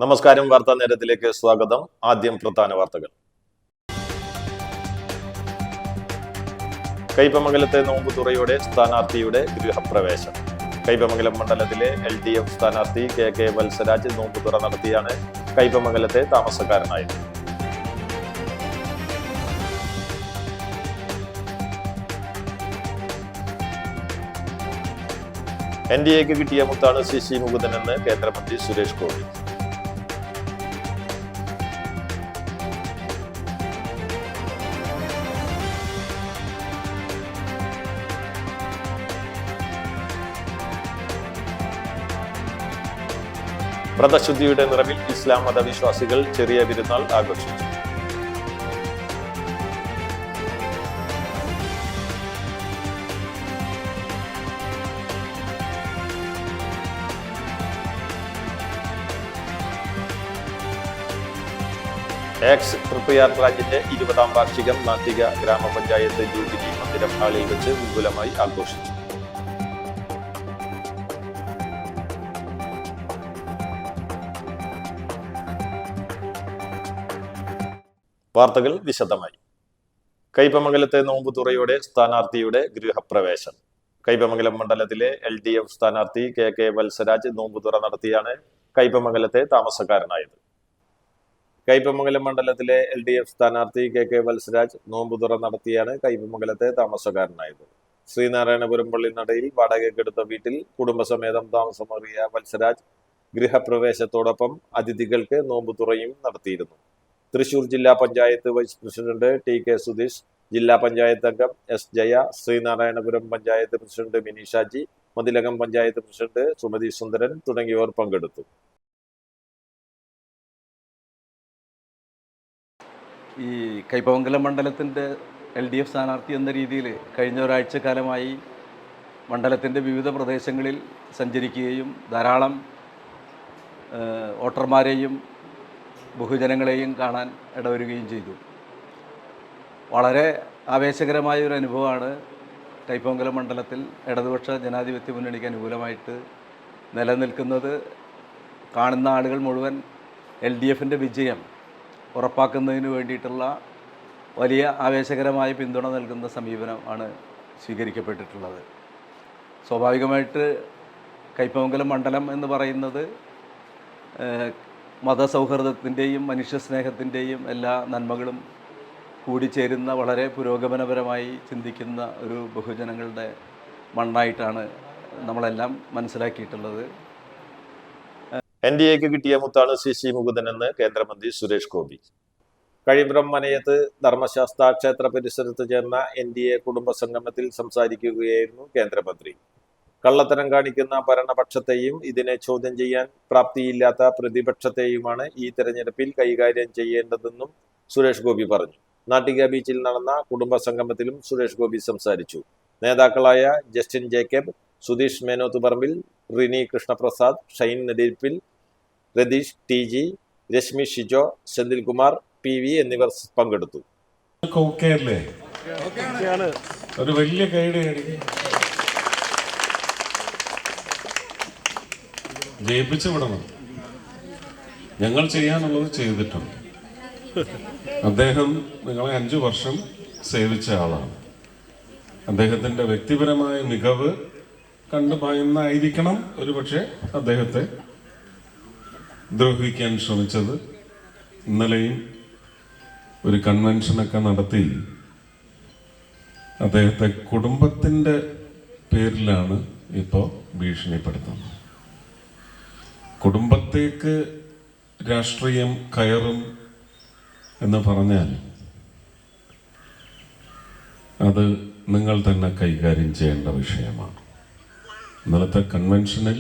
നമസ്കാരം. വാർത്താ നേരത്തിലേക്ക് സ്വാഗതം. ആദ്യം പ്രധാന വാർത്തകൾ. കയ്പമംഗലത്തെ നോമ്പുതുറയോടെ സ്ഥാനാർത്ഥിയുടെ ഗൃഹപ്രവേശം. കയ്പമംഗലം മണ്ഡലത്തിലെ LDF സ്ഥാനാർത്ഥി KK വത്സരാജ് നോമ്പുതുറ നടത്തിയാണ് കയ്പമംഗലത്തെ താമസക്കാരനായത്. NDAക്ക് കിട്ടിയ മുത്താണ് CC മുകുന്ദനെന്ന് കേന്ദ്രമന്ത്രി സുരേഷ് ഗോപി. വ്രതശുദ്ധിയുടെ നിറവിൽ ഇസ്ലാം മതവിശ്വാസികൾ ചെറിയ പെരുന്നാൾ ആഘോഷിച്ചു. എക്സ് പൃഥ്വിരാജിന്റെ 20ാം വാർഷികം നാട്ടിക ഗ്രാമപഞ്ചായത്ത് ജൂബിലി മന്ദിരം ഹാളിൽ വെച്ച് വിപുലമായി ആഘോഷിച്ചു. വാർത്തകൾ വിശദമായി. കയ്പമംഗലത്തെ നോമ്പുതുറയോടെ സ്ഥാനാർത്ഥിയുടെ ഗൃഹപ്രവേശം. കയ്പമംഗലം മണ്ഡലത്തിലെ LDF സ്ഥാനാർത്ഥി KK വത്സരാജ് നോമ്പുതുറ നടത്തിയാണ് കയ്പമംഗലത്തെ താമസക്കാരനായത്. കയ്പമംഗലം മണ്ഡലത്തിലെ LDF സ്ഥാനാർത്ഥി KK വത്സരാജ് നോമ്പുതുറ നടത്തിയാണ് കയ്പമംഗലത്തെ താമസക്കാരനായത്. ശ്രീനാരായണപുരം പള്ളിനടയിൽ വാടകയ്ക്കെടുത്ത വീട്ടിൽ കുടുംബസമേതം താമസമേറിയ വത്സരാജ് ഗൃഹപ്രവേശത്തോടൊപ്പം അതിഥികൾക്ക് നോമ്പുതുറയും നടത്തിയിരുന്നു. തൃശൂർ ജില്ലാ panchayat vice president TK Sudheesh, ജില്ലാ പഞ്ചായത്ത് അംഗം S Jaya, Sreenarayanapuram panchayat president Minishaji, Mathilakam panchayat president Sumathi Sundaran തുടങ്ങിയവർ പങ്കെടുത്തു. ഈ കയ്പമംഗലം മണ്ഡലത്തിൻ്റെ LDF സ്ഥാനാർത്ഥി എന്ന രീതിയിൽ കഴിഞ്ഞ ഒരാഴ്ചക്കാലമായി മണ്ഡലത്തിൻ്റെ വിവിധ പ്രദേശങ്ങളിൽ സഞ്ചരിക്കുകയും ധാരാളം വോട്ടർമാരെയും ബഹുജനങ്ങളെയും കാണാൻ ഇടവരുകയും ചെയ്തു. വളരെ ആവേശകരമായ ഒരു അനുഭവമാണ് കയ്പമംഗലം മണ്ഡലത്തിൽ ഇടതുപക്ഷ ജനാധിപത്യ മുന്നണിക്ക് അനുകൂലമായിട്ട് നിലനിൽക്കുന്നത്. കാണുന്ന ആളുകൾ മുഴുവൻ LDFൻ്റെ വിജയം ഉറപ്പാക്കുന്നതിന് വേണ്ടിയിട്ടുള്ള വലിയ ആവേശകരമായ പിന്തുണ നൽകുന്ന സമീപനമാണ് സ്വീകരിക്കപ്പെട്ടിട്ടുള്ളത്. സ്വാഭാവികമായിട്ട് കയ്പമംഗലം മണ്ഡലം എന്ന് പറയുന്നത് മതസൗഹാർദ്ദത്തിൻ്റെയും മനുഷ്യസ്നേഹത്തിൻ്റെയും എല്ലാ നന്മകളും കൂടിച്ചേരുന്ന വളരെ പുരോഗമനപരമായി ചിന്തിക്കുന്ന ഒരു ബഹുജനങ്ങളുടെ മണ്ണായിട്ടാണ് നമ്മളെല്ലാം മനസ്സിലാക്കിയിട്ടുള്ളത്. NDAക്ക് കിട്ടിയ മുത്താണ് CC മുകുന്ദനെന്ന് കേന്ദ്രമന്ത്രി സുരേഷ് ഗോപി. കഴിമ്പ്രം മനയത്ത് ധർമ്മശാസ്ത്ര ക്ഷേത്ര പരിസരത്ത് ചേർന്ന NDA കുടുംബസംഗമത്തിൽ സംസാരിക്കുകയായിരുന്നു കേന്ദ്രമന്ത്രി. കള്ളത്തരം കാണിക്കുന്ന ഭരണപക്ഷത്തെയും ഇതിനെ ചോദ്യം ചെയ്യാൻ പ്രാപ്തിയില്ലാത്ത പ്രതിപക്ഷത്തെയുമാണ് ഈ തെരഞ്ഞെടുപ്പിൽ കൈകാര്യം ചെയ്യേണ്ടതെന്നും സുരേഷ് ഗോപി പറഞ്ഞു. നാട്ടിക ബീച്ചിൽ നടന്ന കുടുംബസംഗമത്തിലും സുരേഷ് ഗോപി സംസാരിച്ചു. നേതാക്കളായ ജസ്റ്റിൻ ജേക്കബ്, സുധീഷ് മേനോത്തുപറമ്പിൽ, റിനി കൃഷ്ണപ്രസാദ്, ഷൈൻ നെടിപ്പിൽ, രതീഷ് TG, രശ്മി ഷിജോ, സെന്തിൽകുമാർ PV എന്നിവർ പങ്കെടുത്തു. ഒരു വലിയ ഗൈഡ് ജയിപ്പിച്ചു വിടണം. ഞങ്ങൾ ചെയ്യാനുള്ളത് ചെയ്തിട്ടുണ്ട്. അദ്ദേഹം നിങ്ങളെ 5 വർഷം സേവിച്ച ആളാണ്. അദ്ദേഹത്തിന്റെ വ്യക്തിപരമായ മികവ് കണ്ടു ഭയന്നായിരിക്കണം ഒരുപക്ഷെ അദ്ദേഹത്തെ ദ്രോഹിക്കാൻ ശ്രമിച്ചത്. ഇന്നലെയും ഒരു കൺവെൻഷനൊക്കെ നടത്തി അദ്ദേഹത്തെ കുടുംബത്തിൻ്റെ പേരിലാണ് ഇപ്പോൾ ഭീഷണിപ്പെടുത്തുന്നത്. കുടുംബത്തേക്ക് രാഷ്ട്രീയം കയറും എന്ന് പറഞ്ഞാൽ അത് നിങ്ങൾ തന്നെ കൈകാര്യം ചെയ്യേണ്ട വിഷയമാണ്. ഇന്നലത്തെ കൺവെൻഷനിൽ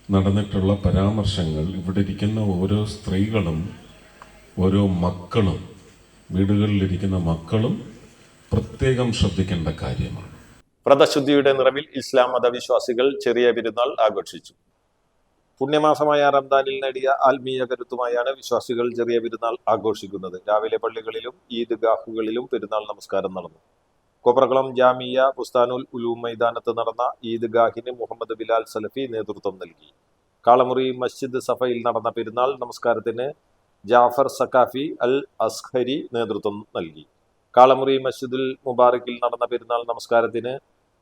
നടന്നിട്ടുള്ള പരാമർശങ്ങൾ ഇവിടെ ഇരിക്കുന്ന ഓരോ സ്ത്രീകളും ഓരോ മക്കളും വീടുകളിലിരിക്കുന്ന മക്കളും പ്രത്യേകം ശ്രദ്ധിക്കേണ്ട കാര്യമാണ്. വ്രതശുദ്ധിയുടെ നിറവിൽ ഇസ്ലാം മതവിശ്വാസികൾ ചെറിയ പെരുന്നാൾ ആഘോഷിച്ചു. പുണ്യമാസമായ റംദാനിൽ നേടിയ ആത്മീയ കരുത്തുമായാണ് വിശ്വാസികൾ ചെറിയ പെരുന്നാൾ ആഘോഷിക്കുന്നത്. രാവിലെ പള്ളികളിലും ഈദ്ഗാഹുകളിലും പെരുന്നാൾ നമസ്കാരം നടന്നു. കൊപ്രകുളം ജാമിയ ബുസ്താനുൽ ഉലൂം മൈതാനത്ത് നടന്ന ഈദ്ഗാഹിന് മുഹമ്മദ് ബിലാൽ സലഫി നേതൃത്വം നൽകി. കാളമുറി മസ്ജിദ് സഫയിൽ നടന്ന പെരുന്നാൾ നമസ്കാരത്തിന് ജാഫർ സക്കാഫി അൽ അസ്ഹരി നേതൃത്വം നൽകി. കാളമുറി മസ്ജിദുൽ മുബാറക്കിൽ നടന്ന പെരുന്നാൾ നമസ്കാരത്തിന്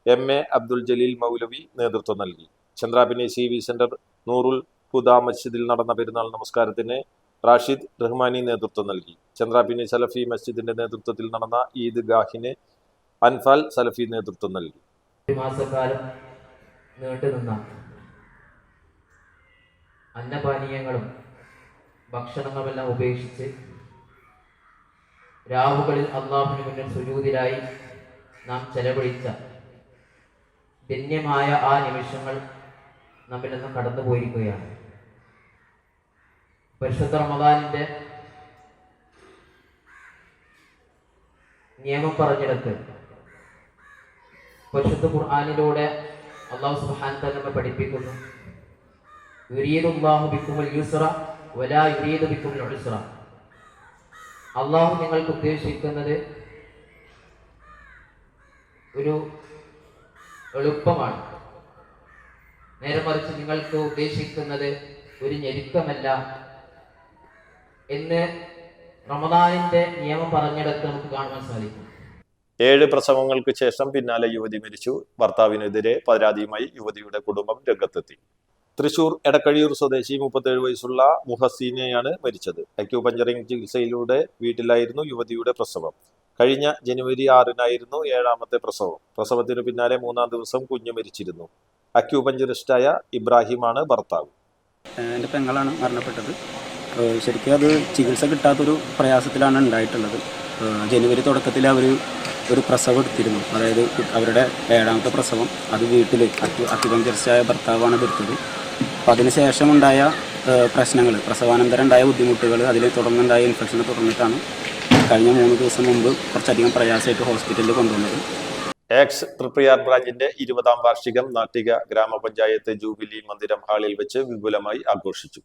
MA അബ്ദുൽ ജലീൽ മൗലവി നേതൃത്വം നൽകി. ചന്ദ്രാപിനി CV സെന്റർ നൂറുൽ ഹുദ മസ്ജിദിൽ നടന്ന പെരുന്നാൾ നമസ്കാരത്തിന് റാഷിദ് റഹ്മാനി നേതൃത്വം നൽകി. ചന്ദ്രാപിനി സലഫി മസ്ജിദിന്റെ നേതൃത്വത്തിൽ നടന്ന ഈദ് ഗാഹിന് അൻഫാൽ സലഫി നേതൃത്വം നൽകി. ഒരു മാസക്കാലം നീണ്ടുനിന്ന അന്നപാനീയങ്ങളും ഭക്ഷണങ്ങളുമെല്ലാം ഉപേക്ഷിച്ച് രാവുകളിൽ അള്ളാഹുവിന് മുന്നിൽ സുജൂദിലായി നാം ചെലവഴിച്ച ധന്യമായ ആ നിമിഷങ്ങൾ നമ്മിൽ നിന്ന് കടന്നുപോയിരിക്കുകയാണ്. പരിശുദ്ധ റമദാനിന്റെ നിയമം പറഞ്ഞെടുത്ത് പരിശുദ്ധ ഖുർആനിലൂടെ അല്ലാഹു സുബ്ഹാനഹു വ തആല നമ്മെ പഠിപ്പിക്കുന്നു, യുരീദുല്ലാഹു ബിക്കുമുൽ യുസ്റ വലാ യുരീദു ബിക്കുമുൽ ഉസ്റ. അള്ളാഹു നിങ്ങൾക്ക് ഉദ്ദേശിക്കുന്നത് ഒരു എളുപ്പമാണ്, നേരെ മറിച്ച് നിങ്ങൾക്ക് ഉദ്ദേശിക്കുന്നത് ഒരു ഞെരുക്കമല്ല എന്ന് റമദാനിന്റെ നിയമം പറഞ്ഞെടുത്ത് നമുക്ക് കാണുവാൻ സാധിക്കും. 7 പ്രസവങ്ങൾക്ക് ശേഷം പിന്നാലെ യുവതി മരിച്ചു. ഭർത്താവിനെതിരെ പരാതിയുമായി യുവതിയുടെ കുടുംബം രംഗത്തെത്തി. തൃശൂർ എടക്കഴിയൂർ സ്വദേശി 37 വയസ്സുള്ള മുഹസീനയാണ് മരിച്ചത്. അക്യൂപഞ്ചറിംഗ് ചികിത്സയിലൂടെ വീട്ടിലായിരുന്നു യുവതിയുടെ പ്രസവം. കഴിഞ്ഞ ജനുവരി 6-നായിരുന്നു 7ാമത്തെ പ്രസവം. പ്രസവത്തിനു പിന്നാലെ 3-ാം ദിവസം കുഞ്ഞ് മരിച്ചിരുന്നു. അക്യൂപഞ്ചറിസ്റ്റായ ഇബ്രാഹിമാണ് ഭർത്താവ്. എൻ്റെ പെങ്ങളാണ് മരണപ്പെട്ടത്. ശരിക്കും അത് ചികിത്സ കിട്ടാത്തൊരു പ്രയാസത്തിലാണ് ഉണ്ടായിട്ടുള്ളത്. ജനുവരി തുടക്കത്തിൽ അവർ ഒരു പ്രസവം എടുത്തിരുന്നു. അതായത് അവരുടെ 7ാമത്തെ പ്രസവം അത് വീട്ടിൽ അക്യൂപഞ്ചറിസ്റ്റായ ഭർത്താവാണ് എടുത്തത്. അപ്പോൾ അതിനുശേഷം ഉണ്ടായ പ്രശ്നങ്ങൾ, പ്രസവാനന്തരം ഉണ്ടായ ബുദ്ധിമുട്ടുകൾ, അതിൽ തുടർന്നുണ്ടായ ഇൻഫെക്ഷനെ തുടർന്നിട്ടാണ് കഴിഞ്ഞ 3 ദിവസം മുമ്പ് കുറച്ചധികം പ്രയാസമായിട്ട് ഹോസ്പിറ്റലിൽ കൊണ്ടുവന്നത്. എക്സ് തൃപ്രയാർ ബ്രാഞ്ചിന്റെ 20ാം വാർഷികം നാട്ടിക ഗ്രാമപഞ്ചായത്ത് ജൂബിലി മന്ദിരം ഹാളിൽ വെച്ച് വിപുലമായി ആഘോഷിച്ചു.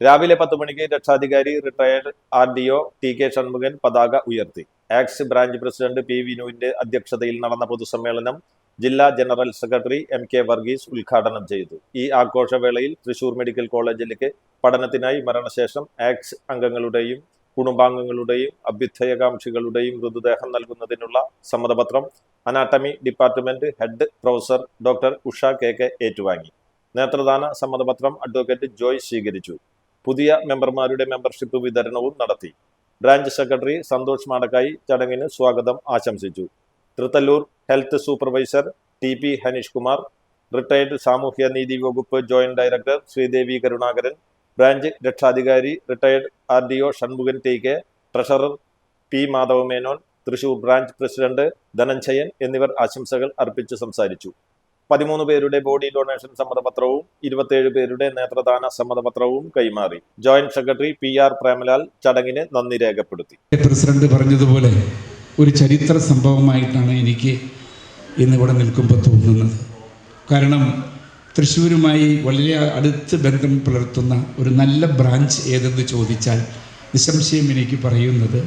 രാവിലെ 10 മണിക്ക് രക്ഷാധികാരി റിട്ടയർഡ് RDO TK ഷൺമുഖൻ പതാക ഉയർത്തി. എക്സ് ബ്രാഞ്ച് പ്രസിഡന്റ് P വിനുവിന്റെ അധ്യക്ഷതയിൽ നടന്ന പൊതുസമ്മേളനം ജില്ലാ ജനറൽ സെക്രട്ടറി MK വർഗീസ് ഉദ്ഘാടനം ചെയ്തു. ഈ ആഘോഷവേളയിൽ തൃശൂർ മെഡിക്കൽ കോളേജിലേക്ക് പഠനത്തിനായി മരണശേഷം എക്സ് അംഗങ്ങളുടെയും കുടുംബാംഗങ്ങളുടെയും അഭ്യുദയകാംക്ഷികളുടെയും മൃതദേഹം നൽകുന്നതിനുള്ള സമ്മതപത്രം anatomy department head professor doctor Usha KK ഏറ്റുവാങ്ങി. നേത്രദാന സമ്മതപത്രം അഡ്വക്കേറ്റ് ജോയ് സ്വീകരിച്ചു. പുതിയ മെമ്പർമാരുടെ മെമ്പർഷിപ്പ് വിതരണവും നടത്തി. ബ്രാഞ്ച് സെക്രട്ടറി സന്തോഷ് മാടക്കായി ചടങ്ങിന് സ്വാഗതം ആശംസിച്ചു. Thrithallur health supervisor TP Haneesh Kumar, retired സാമൂഹ്യ നീതി വകുപ്പ് joint director Sreedevi Karunakaran, branch രക്ഷാധികാരി retired RDO Shanmukhan TK, treasurer P Madhavamenon, Thrissur branch president Dhananjayan എന്നിവർ ആശംസകൾ അർപ്പിച്ച് സംസാരിച്ചു. 13 പേരുടെ ബോഡി ഡൊണേഷൻ സമ്മതപത്രവും 27 പേരുടെ നേത്രദാന സമ്മതപത്രവും കൈമാറി. ജോയിന്റ് സെക്രട്ടറി PR പ്രേമലാൽ ചടങ്ങിന് നന്ദി രേഖപ്പെടുത്തി. പ്രസിഡന്റ് പറഞ്ഞതുപോലെ ഒരു ചരിത്ര സംഭവമായിട്ടാണ് എനിക്ക് ഇന്നിവിടെ നിൽക്കുമ്പോൾ തോന്നുന്നത്. കാരണം തൃശ്ശൂരുമായി വളരെ അടുത്ത് ബന്ധം പുലർത്തുന്ന ഒരു നല്ല ബ്രാഞ്ച് ഏതെന്ന് ചോദിച്ചാൽ നിസ്സംശയം എനിക്ക് പറയുന്നത്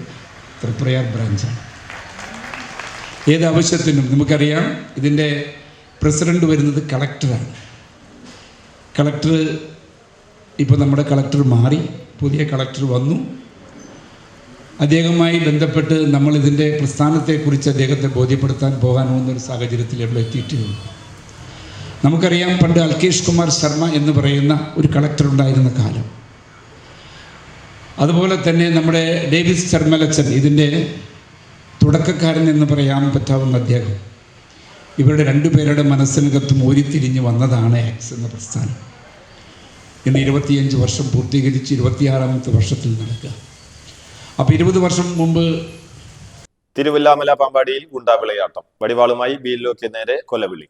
തൃപ്രയാർ ബ്രാഞ്ചാണ്. ഏതാവശ്യത്തിനും നമുക്കറിയാം, ഇതിൻ്റെ പ്രസിഡന്റ് വരുന്നത് കളക്ടറാണ്. കളക്ടർ ഇപ്പോൾ നമ്മുടെ കളക്ടർ മാറി, പുതിയ കളക്ടർ വന്നു. അദ്ദേഹവുമായി ബന്ധപ്പെട്ട് നമ്മൾ ഇതിൻ്റെ പ്രസ്ഥാനത്തെക്കുറിച്ച് അദ്ദേഹത്തെ ബോധ്യപ്പെടുത്താൻ പോകാനൊന്നൊരു സാഹചര്യത്തിൽ ഇവിടെ എത്തിയിട്ടുള്ളൂ. നമുക്കറിയാം, പണ്ട് അൽകേഷ് കുമാർ ശർമ്മ എന്ന് പറയുന്ന ഒരു കളക്ടർ ഉണ്ടായിരുന്ന കാലം. അതുപോലെ തന്നെ നമ്മുടെ ഡേവിസ് ചർമ്മലച്ചൻ, ഇതിൻ്റെ തുടക്കക്കാരൻ എന്ന് പറയാൻ പറ്റാവുന്ന അദ്ദേഹം, ഇവരുടെ 2 പേരുടെ മനസ്സിനകത്തും ഓരിത്തിരിഞ്ഞ് വന്നതാണ് എക്സ് എന്ന പ്രസ്ഥാനം. ഇന്ന് 25 വർഷം പൂർത്തീകരിച്ച് 26ാമത്തെ വർഷത്തിൽ നടക്കുക. അപ്പോൾ 20 വർഷം മുമ്പ് തിരുവല്ലാമല പാമ്പാടിയിൽ ഗുണ്ടാവിളയാട്ടം. വടിവാളുമായി BLOക്ക് നേരെ കൊലവിളി.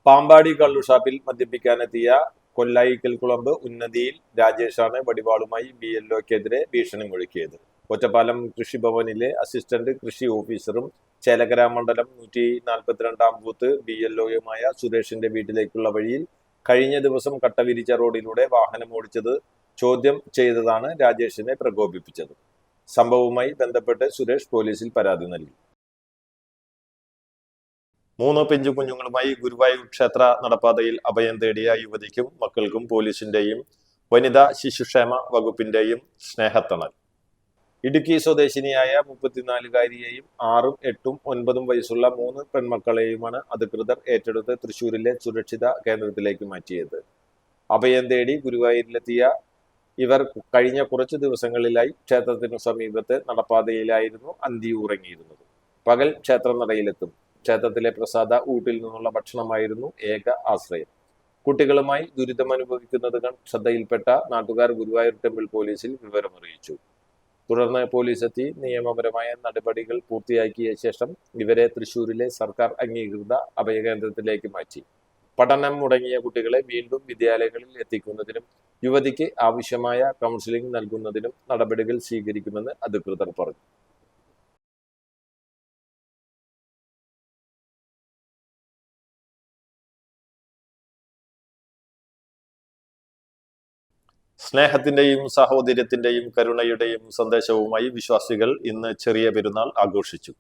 പാമ്പാടി കള്ളുഷാപ്പിൽ മദ്യപിക്കാനെത്തിയ കൊല്ലായിക്കൽ കുളമ്പ് ഉന്നതിയിൽ രാജേഷാണ് വടിവാളുമായി BLOക്കെതിരെ ഭീഷണി മുഴക്കിയത്. ഒറ്റപ്പാലം കൃഷിഭവനിലെ അസിസ്റ്റന്റ് കൃഷി ഓഫീസറും ചേലക്കര മണ്ഡലം 142ാം ബൂത്ത് BLOയുമായ സുരേഷിന്റെ വീട്ടിലേക്കുള്ള വഴിയിൽ കഴിഞ്ഞ ദിവസം കട്ടവിരിച്ച റോഡിലൂടെ വാഹനം ഓടിച്ചത് ചോദ്യം ചെയ്തതാണ് രാജേഷിനെ പ്രകോപിപ്പിച്ചത്. സംഭവവുമായി ബന്ധപ്പെട്ട് സുരേഷ് പോലീസിൽ പരാതി നൽകി. 3 പിഞ്ചു കുഞ്ഞുങ്ങളുമായി ഗുരുവായൂർ ക്ഷേത്ര നടപ്പാതയിൽ അഭയം തേടിയ യുവതിക്കും മക്കൾക്കും പോലീസിന്റെയും വനിതാ ശിശുക്ഷേമ വകുപ്പിന്റെയും സ്നേഹത്തണൽ. ഇടുക്കി സ്വദേശിനിയായ 34-കാരിയെയും 6, 8, 9 വയസ്സുള്ള 3 പെൺമക്കളെയുമാണ് അധികൃതർ ഏറ്റെടുത്ത് തൃശൂരിലെ സുരക്ഷിത കേന്ദ്രത്തിലേക്ക് മാറ്റിയത്. അഭയം തേടി ഗുരുവായൂരിലെത്തിയ ഇവർ കഴിഞ്ഞ കുറച്ചു ദിവസങ്ങളിലായി ക്ഷേത്രത്തിനു സമീപത്തെ നടപ്പാതയിലായിരുന്നു അന്തി ഉറങ്ങിയിരുന്നത്. പകൽ ക്ഷേത്രനടയിലെത്തും. ക്ഷേത്രത്തിലെ പ്രസാദ ഊട്ടിൽ നിന്നുള്ള ഭക്ഷണമായിരുന്നു ഏക ആശ്രയം. കുട്ടികളുമായി ദുരിതമനുഭവിക്കുന്നത് ശ്രദ്ധയിൽപ്പെട്ട നാട്ടുകാർ ഗുരുവായൂർ ടെമ്പിൾ പോലീസിൽ വിവരമറിയിച്ചു. തുടർന്ന് പോലീസ് എത്തി നിയമപരമായ നടപടികൾ പൂർത്തിയാക്കിയ ശേഷം ഇവരെ തൃശൂരിലെ സർക്കാർ അംഗീകൃത അഭയകേന്ദ്രത്തിലേക്ക് മാറ്റി. പഠനം മുടങ്ങിയ കുട്ടികളെ വീണ്ടും വിദ്യാലയങ്ങളിൽ എത്തിക്കുന്നതിനും യുവതിക്ക് ആവശ്യമായ കൗൺസിലിംഗ് നൽകുന്നതിനും നടപടികൾ സ്വീകരിക്കുമെന്ന് അധികൃതർ പറഞ്ഞു. സ്നേഹത്തിന്റെയും സഹോദര്യത്തിന്റെയും കരുണയുടെയും സന്ദേശവുമായി വിശ്വാസികൾ ഇന്ന് ചെറിയ പെരുന്നാൾ ആഘോഷിച്ചു.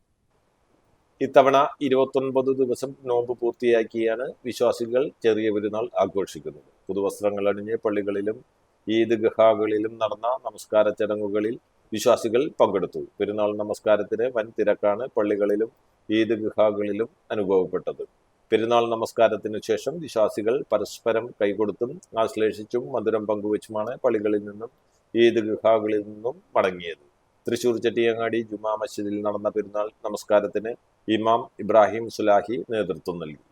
ഇത്തവണ 29 ദിവസം നോമ്പ് പൂർത്തിയാക്കിയാണ് വിശ്വാസികൾ ചെറിയ പെരുന്നാൾ ആഘോഷിക്കുന്നത്. പുതുവസ്ത്രങ്ങൾ അണിഞ്ഞ് പള്ളികളിലും ഈദ്ഗാഹുകളിലും നടന്ന നമസ്കാര ചടങ്ങുകളിൽ വിശ്വാസികൾ പങ്കെടുത്തു. പെരുന്നാൾ നമസ്കാരത്തിന് വൻ തിരക്കാണ് പള്ളികളിലും ഈദ്ഗാഹുകളിലും അനുഭവപ്പെട്ടത്. പെരുന്നാൾ നമസ്കാരത്തിനു ശേഷം വിശ്വാസികൾ പരസ്പരം കൈകൊടുത്തും ആശ്ലേഷിച്ചും മധുരം പങ്കുവച്ചുമാണ് പള്ളികളിൽ നിന്നും ഈദ്ഗാഹുകളിൽ നിന്നും മടങ്ങിയത്. തൃശൂർ ചെട്ടിയങ്ങാടി ജുമാ മസ്ജിദിൽ നടന്ന പെരുന്നാൾ നമസ്കാരത്തിന് ഇമാം ഇബ്രാഹിം സുലാഹി നേതൃത്വം നൽകി.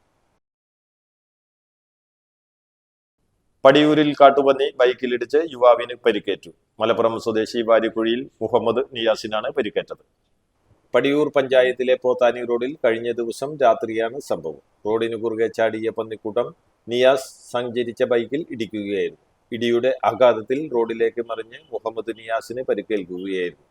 പടിയൂരിൽ കാട്ടുപന്നി ബൈക്കിലിടിച്ച് യുവാവിന് പരിക്കേറ്റു. മലപ്പുറം സ്വദേശി വാരിക്കുഴിയിൽ മുഹമ്മദ് നിയാസിനാണ് പരിക്കേറ്റത്. പടിയൂർ പഞ്ചായത്തിലെ പോത്താനി റോഡിൽ കഴിഞ്ഞ ദിവസം രാത്രിയാണ് സംഭവം. റോഡിന് കുറുകെ ചാടിയ പന്നിക്കൂട്ടം നിയാസ് സഞ്ചരിച്ച ബൈക്കിൽ ഇടിക്കുകയായിരുന്നു. ഇടിയുടെ ആഘാതത്തിൽ റോഡിലേക്ക് മറിഞ്ഞ് മുഹമ്മദ് നിയാസിന് പരിക്കേൽക്കുകയായിരുന്നു.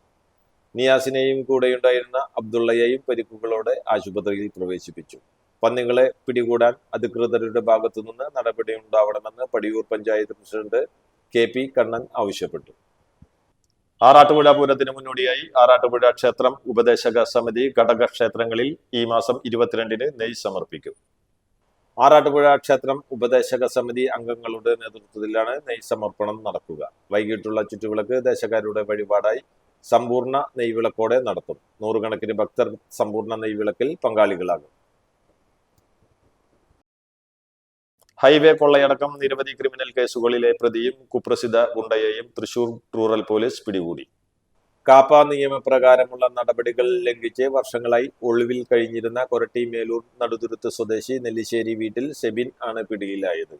നിയാസിനെയും കൂടെയുണ്ടായിരുന്ന അബ്ദുള്ളയെയും പരിക്കുകളോടെ ആശുപത്രിയിൽ പ്രവേശിപ്പിച്ചു. പന്നികളെ പിടികൂടാൻ അധികൃതരുടെ ഭാഗത്തുനിന്ന് നടപടിയുണ്ടാവണമെന്ന് പടിയൂർ പഞ്ചായത്ത് പ്രസിഡന്റ് KP കണ്ണൻ ആവശ്യപ്പെട്ടു. ആറാട്ടുപുഴ പൂരത്തിന് മുന്നോടിയായി ആറാട്ടുപുഴ ക്ഷേത്രം ഉപദേശക സമിതി ഘടകക്ഷേത്രങ്ങളിൽ ഈ മാസം 22-ന് നെയ് സമർപ്പിക്കും. ആറാട്ടുപുഴ ക്ഷേത്രം ഉപദേശക സമിതി അംഗങ്ങളുടെ നേതൃത്വത്തിലാണ് നെയ് സമർപ്പണം നടക്കുക. വൈകിട്ടുള്ള ചുറ്റുവിളക്ക് ദേശക്കാരുടെ വഴിപാടായി സമ്പൂർണ്ണ നെയ്വിളക്കോടെ നടത്തും. 100 കണക്കിന് ഭക്തർ സമ്പൂർണ്ണ നെയ്വിളക്കിൽ പങ്കാളികളാകും. ഹൈവേ കൊള്ളയടക്കം നിരവധി ക്രിമിനൽ കേസുകളിലെ പ്രതിയും കുപ്രസിദ്ധ ഗുണ്ടയെയും തൃശൂർ റൂറൽ പോലീസ് പിടികൂടി. കാപ്പ നിയമപ്രകാരമുള്ള നടപടികൾ ലംഘിച്ച് വർഷങ്ങളായി ഒളിവിൽ കഴിഞ്ഞിരുന്ന കൊരട്ടി മേലൂർ നടുതുരുത്ത് സ്വദേശി നെല്ലിശ്ശേരി വീട്ടിൽ സെബിൻ ആണ് പിടിയിലായത്.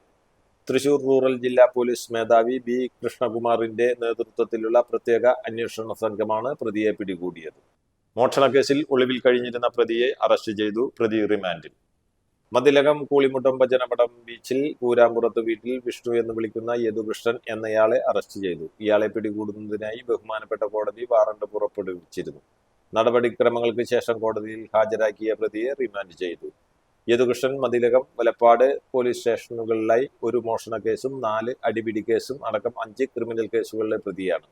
തൃശൂർ റൂറൽ ജില്ലാ പോലീസ് മേധാവി B കൃഷ്ണകുമാറിന്റെ നേതൃത്വത്തിലുള്ള പ്രത്യേക അന്വേഷണ സംഘമാണ് പ്രതിയെ പിടികൂടിയത്. മോഷണക്കേസിൽ ഒളിവിൽ കഴിഞ്ഞിരുന്ന പ്രതിയെ അറസ്റ്റ് ചെയ്തു. പ്രതി റിമാൻഡിൽ. മതിലകം കൂളിമുട്ടം ഭജനമഠം ബീച്ചിൽ കൂരാമ്പുറത്ത് വീട്ടിൽ വിഷ്ണു എന്ന് വിളിക്കുന്ന യദുകൃഷ്ണൻ എന്നയാളെ അറസ്റ്റ് ചെയ്തു. ഇയാളെ പിടികൂടുന്നതിനായി ബഹുമാനപ്പെട്ട കോടതി വാറണ്ട് പുറപ്പെടുവിച്ചിരുന്നു. നടപടിക്രമങ്ങൾക്ക് ശേഷം കോടതിയിൽ ഹാജരാക്കിയ പ്രതിയെ റിമാൻഡ് ചെയ്തു. യദുകൃഷ്ണൻ മതിലകം, വലപ്പാട് പോലീസ് സ്റ്റേഷനുകളിലായി 1 മോഷണ കേസും 4 അടിപിടി കേസും അടക്കം 5 ക്രിമിനൽ കേസുകളിലെ പ്രതിയാണ്.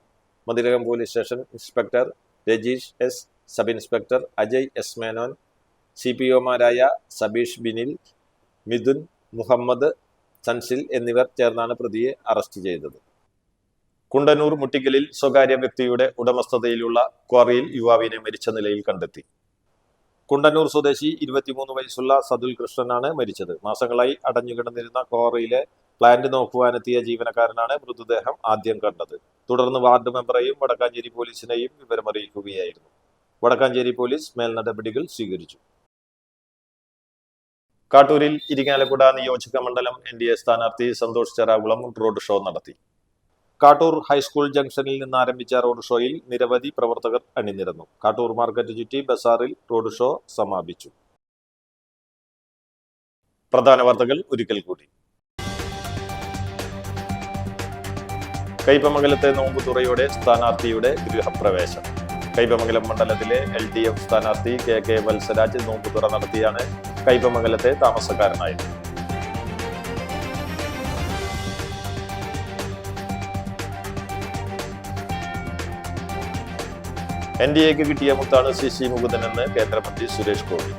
Mathilakam police station inspector Rajeesh S, sub inspector Ajay S Menon, CPOമാരായ സബീഷ് ബിനിൽ, മിഥുൻ, മുഹമ്മദ് സൻസിൽ എന്നിവർ ചേർന്നാണ് പ്രതിയെ അറസ്റ്റ് ചെയ്തത്. കുണ്ടന്നൂർ മുട്ടിക്കലിൽ സ്വകാര്യ വ്യക്തിയുടെ ഉടമസ്ഥതയിലുള്ള ക്വാറിയിൽ യുവാവിനെ മരിച്ച നിലയിൽ കണ്ടെത്തി. കുണ്ടന്നൂർ സ്വദേശി 23 വയസ്സുള്ള സതുൽ കൃഷ്ണനാണ് മരിച്ചത്. മാസങ്ങളായി അടഞ്ഞുകിടന്നിരുന്ന ക്വാറിയിലെ പ്ലാന്റ് നോക്കുവാനെത്തിയ ജീവനക്കാരനാണ് മൃതദേഹം ആദ്യം കണ്ടത്. തുടർന്ന് വാർഡ് മെമ്പറെയും വടക്കാഞ്ചേരി പോലീസിനെയും വിവരമറിയിക്കുകയായിരുന്നു. വടക്കാഞ്ചേരി പോലീസ് മേൽ നടപടികൾ സ്വീകരിച്ചു. കാട്ടൂരിൽ ഇരിങ്ങാലക്കുട നിയോജക മണ്ഡലം NDA സ്ഥാനാർത്ഥി സന്തോഷ് ചെറാകുളം റോഡ് ഷോ നടത്തി. കാട്ടൂർ ഹൈസ്കൂൾ ജംഗ്ഷനിൽ നിന്ന് ആരംഭിച്ച റോഡ് ഷോയിൽ നിരവധി പ്രവർത്തകർ അണിനിരന്നു. കാട്ടൂർ മാർക്കറ്റ് ചുറ്റി ബസാറിൽ റോഡ് ഷോ സമാപിച്ചു. പ്രധാന വാർത്തകൾ ഒരിക്കൽ കൂടി. കയ്പമംഗലത്തെ നോമ്പുതുറയോടെ സ്ഥാനാർത്ഥിയുടെ ഗൃഹപ്രവേശം. കയ്പമംഗലം മണ്ഡലത്തിലെ LDF സ്ഥാനാർത്ഥി KK വത്സരാജ് നോമ്പുതുറ നടത്തിയാണ് കയ്പമംഗലത്തെ താമസക്കാരനായത്. NDAക്ക് കിട്ടിയ മുത്താണ് CC മുകുന്ദനെന്ന് കേന്ദ്രമന്ത്രി സുരേഷ് ഗോപി.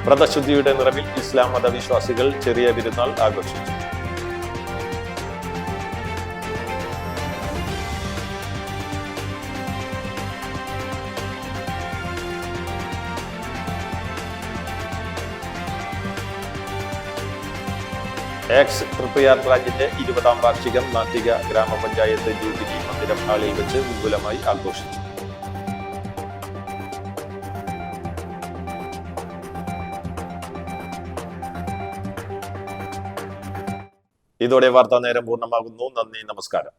വ്രതശുദ്ധിയുടെ നിറവിൽ ഇസ്ലാം മതവിശ്വാസികൾ ചെറിയ പെരുന്നാൾ ആഘോഷിച്ചു. എക്സ് തൃപ്പയാർ ബ്രാഞ്ചിന്റെ 20ാം വാർഷികം നാട്ടിക ഗ്രാമപഞ്ചായത്ത് ജൂബിലി മന്ദിരം ഹാളിൽ വെച്ച് വിപുലമായി ആഘോഷിച്ചു. ഇതോടെ വാർത്താ നേരം പൂർണ്ണമാകുന്നു. നന്ദി, നമസ്കാരം.